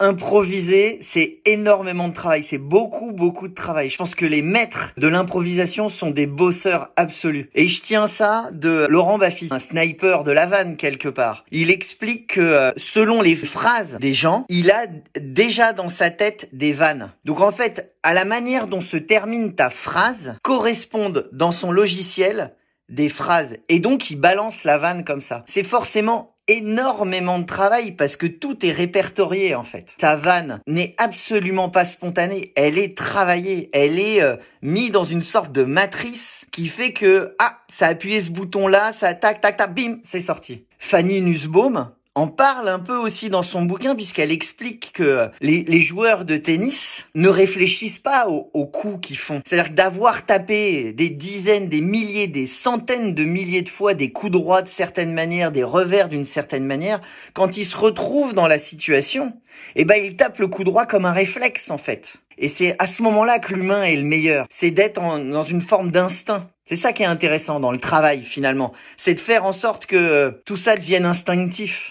Improviser, c'est énormément de travail, c'est beaucoup, beaucoup de travail. Je pense que les maîtres de l'improvisation sont des bosseurs absolus. Et je tiens ça de Laurent Baffy, un sniper de la vanne quelque part. Il explique que selon les phrases des gens, il a déjà dans sa tête des vannes. Donc en fait, à la manière dont se termine ta phrase, correspondent dans son logiciel des phrases. Et donc, il balance la vanne comme ça. C'est forcément énormément de travail parce que tout est répertorié en fait. Sa vanne n'est absolument pas spontanée, elle est travaillée, elle est mise dans une sorte de matrice qui fait que ça a appuyé ce bouton là, ça tac tac tac, bim, c'est sorti. Fanny Nussbaum en parle un peu aussi dans son bouquin puisqu'elle explique que les joueurs de tennis ne réfléchissent pas aux coups qu'ils font. C'est-à-dire que d'avoir tapé des dizaines, des milliers, des centaines de milliers de fois des coups droits de certaines manières, des revers d'une certaine manière, quand ils se retrouvent dans la situation, ils tapent le coup droit comme un réflexe en fait. Et c'est à ce moment-là que l'humain est le meilleur. C'est d'être dans une forme d'instinct. C'est ça qui est intéressant dans le travail finalement. C'est de faire en sorte que tout ça devienne instinctif.